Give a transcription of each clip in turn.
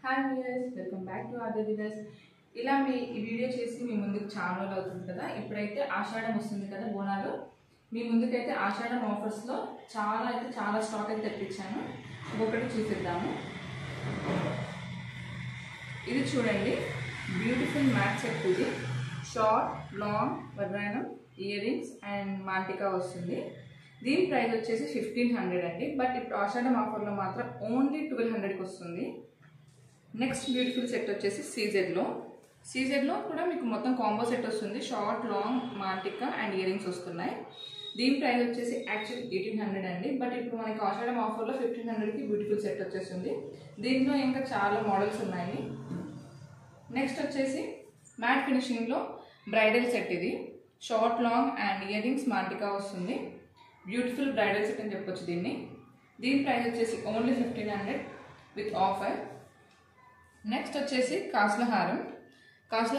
Hi viewers, welcome back to other videos. ఇలా ఈ video చేసి మీ ముందుకు చాలా రోజులు అవుతుంది కదా. ఇప్పుడైతే ఆషాఢం వస్తుంది కదా, బోనాలు. మీ ముందుకైతే ఆషాఢం ఆఫర్స్లో చాలా స్టాక్ అయితే తెప్పించాను. ఒక్కొక్కటి చూపిద్దాము. ఇది చూడండి, బ్యూటిఫుల్ మ్యాట్ సెట్. ఇది షార్ట్ లాంగ్ వడ్రానం ఇయర్ రింగ్స్ అండ్ మాంటికా వస్తుంది. దీని ప్రైస్ వచ్చేసి 1500 అండి. బట్ ఇప్పుడు ఆషాఢం ఆఫర్లో మాత్రం ఓన్లీ 1200కి వస్తుంది. నెక్స్ట్ బ్యూటిఫుల్ సెట్ వచ్చేసి సీజెడ్లో కూడా మీకు మొత్తం కాంబో సెట్ వస్తుంది. షార్ట్ లాంగ్ మాంటికా అండ్ ఇయర్ రింగ్స్ వస్తున్నాయి. దీని ప్రైస్ వచ్చేసి యాక్చువల్లీ 1800 అండి. బట్ ఇప్పుడు మనకి ఆషాఢం ఆఫర్లో 1500కి బ్యూటిఫుల్ సెట్ వచ్చేస్తుంది. దీంట్లో ఇంకా చాలా మోడల్స్ ఉన్నాయి. నెక్స్ట్ వచ్చేసి మ్యాట్ ఫినిషింగ్లో బ్రైడల్ సెట్. ఇది short long and earrings మాంటికా వస్తుంది. బ్యూటిఫుల్ బ్రైడల్ సెట్ అని చెప్పొచ్చు దీన్ని. దీని ప్రైస్ వచ్చేసి ఓన్లీ 1500 విత్ ఆఫర్. నెక్స్ట్ వచ్చేసి కాసుల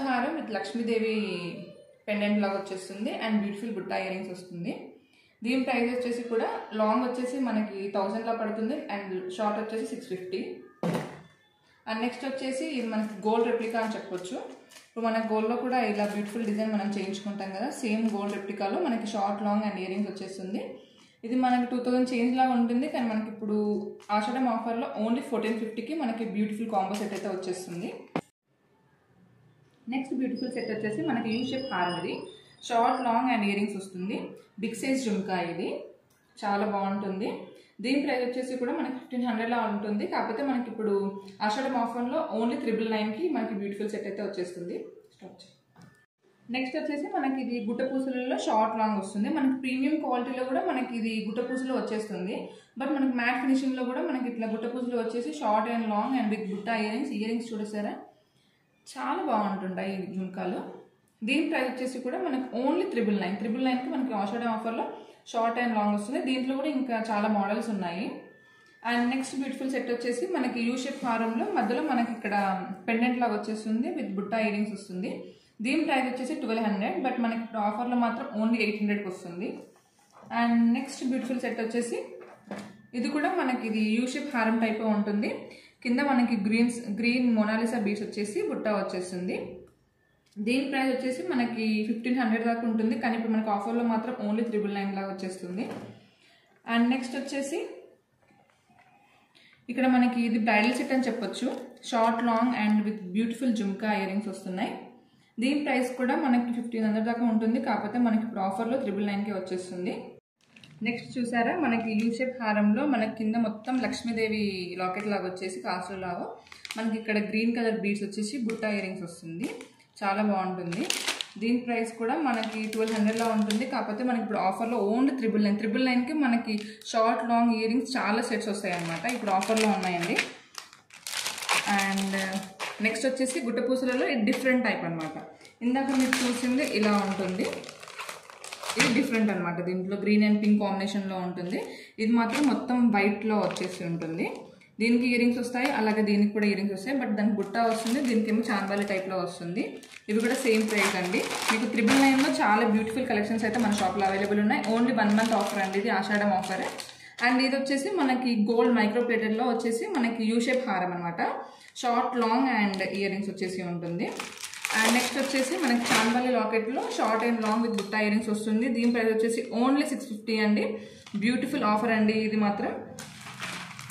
హారం విత్ లక్ష్మీదేవి పెండెంట్ లాగా వచ్చేస్తుంది and beautiful Butta earrings వస్తుంది. దీని ప్రైస్ వచ్చేసి కూడా లాంగ్ వచ్చేసి మనకి 1000లా పడుతుంది అండ్ షార్ట్ వచ్చేసి 650. అండ్ నెక్స్ట్ వచ్చేసి ఇది మనకి గోల్డ్ రెప్లికా అని చెప్పొచ్చు. ఇప్పుడు మన గోల్డ్లో కూడా ఇలా బ్యూటిఫుల్ డిజైన్ మనం చేయించుకుంటాం కదా, సేమ్ గోల్డ్ రెప్లికాలో మనకి short long and ear rings వచ్చేస్తుంది. ఇది మనకి 2000 చేంజ్ లాగా ఉంటుంది, కానీ మనకి ఇప్పుడు ఆషాఢం ఆఫర్లో ఓన్లీ 1450కి మనకి బ్యూటిఫుల్ కాంబో సెట్ అయితే వచ్చేస్తుంది. నెక్స్ట్ బ్యూటిఫుల్ సెట్ వచ్చేసి మనకి యూ షేప్ హారం. ఇది short long and earrings వస్తుంది. Big size jhumka. ఇది చాలా బాగుంటుంది. దీని ప్రైస్ వచ్చేసి కూడా మనకి 1500లా ఉంటుంది. కాకపోతే మనకి ఇప్పుడు ఆషాఢం ఆఫర్లో ఓన్లీ 999కి మనకి బ్యూటిఫుల్ సెట్ అయితే వచ్చేస్తుంది. నెక్స్ట్ వచ్చేసి మనకి ఇది గుట్టపూసలలో షార్ట్ లాంగ్ వస్తుంది. మనకి ప్రీమియం క్వాలిటీలో కూడా మనకి ఇది గుట్టపూసలు వచ్చేస్తుంది. బట్ మనకి మ్యాట్ ఫినిషింగ్లో కూడా మనకి ఇట్లా గుట్టపూసలు వచ్చేసి short and long and big బుట్టా ఇయర్ రింగ్స్ చూడసారా, చాలా బాగుంటుంటాయి ఈ జుమ్కాలు. దీని ప్రైస్ వచ్చేసి కూడా మనకి ఓన్లీ 999కి మనకి ఆషాఢం ఆఫర్లో షార్ట్ అండ్ లాంగ్ వస్తుంది. దీంట్లో కూడా ఇంకా చాలా మోడల్స్ ఉన్నాయి. అండ్ నెక్స్ట్ బ్యూటిఫుల్ సెట్ వచ్చేసి మనకి యూ షేప్ హారంలో మధ్యలో మనకి ఇక్కడ పెండెంట్ లాగా వచ్చేస్తుంది విత్ బుట్టా ఇయర్ రింగ్స్ వస్తుంది. దీని ప్రైస్ వచ్చేసి 1200. బట్ మనకి ఇప్పుడు ఆఫర్లో మాత్రం ఓన్లీ 800కి వస్తుంది. అండ్ నెక్స్ట్ బ్యూటిఫుల్ సెట్ వచ్చేసి ఇది కూడా మనకి ఇది యూ షేప్ హారం టైప్ ఉంటుంది. కింద మనకి గ్రీన్ మొనాలిసా బీడ్స్ వచ్చేసి బుట్టా వచ్చేస్తుంది. దీని ప్రైస్ వచ్చేసి మనకి 1500 దాకా ఉంటుంది, కానీ ఇప్పుడు మనకి ఆఫర్లో మాత్రం ఓన్లీ 999 లాగా వచ్చేస్తుంది. అండ్ నెక్స్ట్ వచ్చేసి ఇక్కడ మనకి ఇది బ్రైడల్ సెట్ అని చెప్పొచ్చు. Short long and with beautiful jhumka ear rings వస్తున్నాయి. దీని ప్రైస్ కూడా మనకి 1500 దాకా ఉంటుంది, కాకపోతే మనకి ఇప్పుడు ఆఫర్లో 999కి వచ్చేస్తుంది. నెక్స్ట్ చూసారా, మనకి యూ షేప్ హారంలో మనకి కింద మొత్తం లక్ష్మీదేవి లాకెట్ లాగా వచ్చేసి కాసుల లాగా మనకి ఇక్కడ గ్రీన్ కలర్ బీడ్స్ వచ్చేసి బుట్టా ఇయర్ రింగ్స్ వస్తుంది. చాలా బాగుంటుంది. దీని ప్రైస్ కూడా మనకి 1200లా ఉంటుంది, కాకపోతే మనకి ఇప్పుడు ఆఫర్లో ఓన్లీ 999కి మనకి షార్ట్ లాంగ్ ఇయర్ రింగ్స్ చాలా సెట్స్ వస్తాయి అన్నమాట. ఇప్పుడు ఆఫర్లో ఉన్నాయండి. అండ్ నెక్స్ట్ వచ్చేసి గుట్టపూసలలో ఇది డిఫరెంట్ టైప్ అనమాట. ఇందాక మీరు చూసింది ఇలా ఉంటుంది, ఇది డిఫరెంట్ అనమాట. దీంట్లో గ్రీన్ అండ్ పింక్ కాంబినేషన్లో ఉంటుంది. ఇది మాత్రం మొత్తం వైట్లో వచ్చేసి ఉంటుంది. దీనికి ఇయర్ రింగ్స్ వస్తాయి, అలాగే దీనికి కూడా ఇయర్ రింగ్స్ వస్తాయి. బట్ దానికి బుట్టా వస్తుంది, దీనికి ఏమో చాంబాలి టైప్లో వస్తుంది. ఇవి కూడా సేమ్ ప్రైస్ అండి. మీకు 999లో చాలా బ్యూటిఫుల్ కలెక్షన్స్ అయితే మన షాప్లో అవైలబుల్ ఉన్నాయి. ఓన్లీ 1 మంత్ ఆఫర్ అండి, ఇది ఆషాఢం ఆఫర్. అండ్ ఇది వచ్చేసి మనకి గోల్డ్ మైక్రో ప్లేటెడ్లో వచ్చేసి మనకి యూ షేప్ హారం అనమాట. Short long and earrings వచ్చేసి ఉంటుంది. అండ్ నెక్స్ట్ వచ్చేసి మనకి చాంబాలి లాకెట్లో షార్ట్ అండ్ లాంగ్ విత్ బుట్టా ఇయర్ రింగ్స్ వస్తుంది. దీని ప్రైస్ వచ్చేసి ఓన్లీ 650 అండి. బ్యూటిఫుల్ ఆఫర్ అండి. ఇది మాత్రం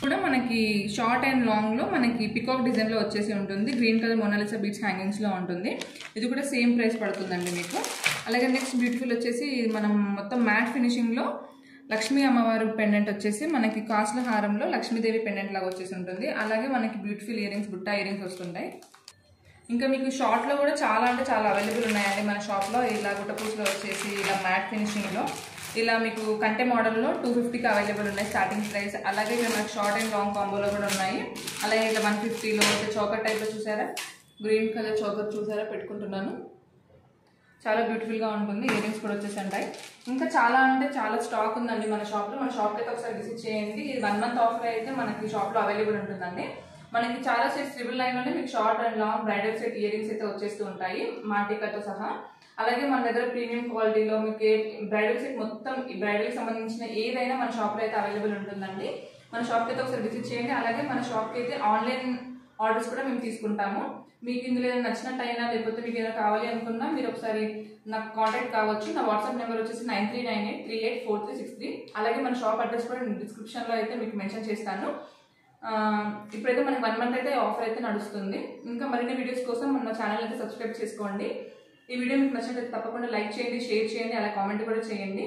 కూడా మనకి షార్ట్ అండ్ లాంగ్లో మనకి పికాక్ డిజైన్లో వచ్చేసి ఉంటుంది. గ్రీన్ కలర్ మొనాలిసా బీడ్స్ హ్యాంగింగ్స్లో ఉంటుంది. ఇది కూడా సేమ్ ప్రైస్ పడుతుందండి మీకు. అలాగే నెక్స్ట్ బ్యూటిఫుల్ వచ్చేసి మనం మొత్తం మ్యాట్ ఫినిషింగ్లో లక్ష్మీ అమ్మవారు పెండెంట్ వచ్చేసి మనకి కాసుల హారంలో లక్ష్మీదేవి పెండెంట్ లాగా వచ్చేసి ఉంటుంది. అలాగే మనకి బ్యూటిఫుల్ ఇయర్ రింగ్స్ బుట్టా ఇయర్ రింగ్స్ వస్తుంటాయి. ఇంకా మీకు షార్ట్లో కూడా చాలా అంటే చాలా అవైలబుల్ ఉన్నాయండి మన షాప్లో. ఇలా గుట్టపూసలో వచ్చేసి ఇలా మ్యాట్ ఫినిషింగ్లో ఇలా మీకు కంటే మోడల్లో 250కి అవైలబుల్ ఉన్నాయి స్టార్టింగ్ ప్రైస్. అలాగే ఇక్కడ మనకి షార్ట్ అండ్ లాంగ్ కాంబోలో కూడా ఉన్నాయి. అలాగే ఇట్లా 150లో చోకర్ టైప్లో చూసారా, గ్రీన్ కలర్ చోకర్ చూసారా పెట్టుకుంటున్నాను. చాలా బ్యూటిఫుల్గా ఉంటుంది. ఇయర్ రింగ్స్ కూడా వచ్చేసి ఉంటాయి. ఇంకా చాలా అంటే చాలా స్టాక్ ఉందండి మన షాప్లో. మన షాప్కి అయితే ఒకసారి విజిట్ చేయండి. ఇది 1 మంత్ ఆఫర్ అయితే మనకి షాప్లో అవైలబుల్ ఉంటుందండి. మనకి చాలా సెట్స్ 999లోనే మీకు short and long bridal set ear rings అయితే వచ్చేస్తూ ఉంటాయి మాంటికాతో సహా. అలాగే మన దగ్గర ప్రీమియం క్వాలిటీలో మీకు బ్రైడల్ సెట్ మొత్తం బ్రైడల్కి సంబంధించిన ఏదైనా మన షాప్లో అయితే అవైలబుల్ ఉంటుందండి. మన షాప్కి అయితే ఒకసారి విజిట్ చేయండి. అలాగే మన షాప్కి అయితే ఆన్లైన్ ఆర్డర్స్ కూడా మేము తీసుకుంటాము. మీకు ఇందులో ఏదైనా నచ్చినట్టయినా లేకపోతే మీకు ఏదైనా కావాలి అనుకున్నా మీరు ఒకసారి నాకు కాంటాక్ట్ కావచ్చు. నా వాట్సాప్ నెంబర్ వచ్చేసి 9398384363. అలాగే మన షాప్ అడ్రస్ కూడా నేను డిస్క్రిప్షన్లో అయితే మీకు మెన్షన్ చేస్తాను. ఇప్పుడైతే మనకి 1 month అయితే ఆఫర్ అయితే నడుస్తుంది. ఇంకా మరిన్ని వీడియోస్ కోసం మన ఛానల్ అయితే సబ్స్క్రైబ్ చేసుకోండి. ఈ వీడియో మీకు నచ్చినట్లయితే తప్పకుండా లైక్ చేయండి, షేర్ చేయండి, అలా కామెంట్ కూడా చేయండి.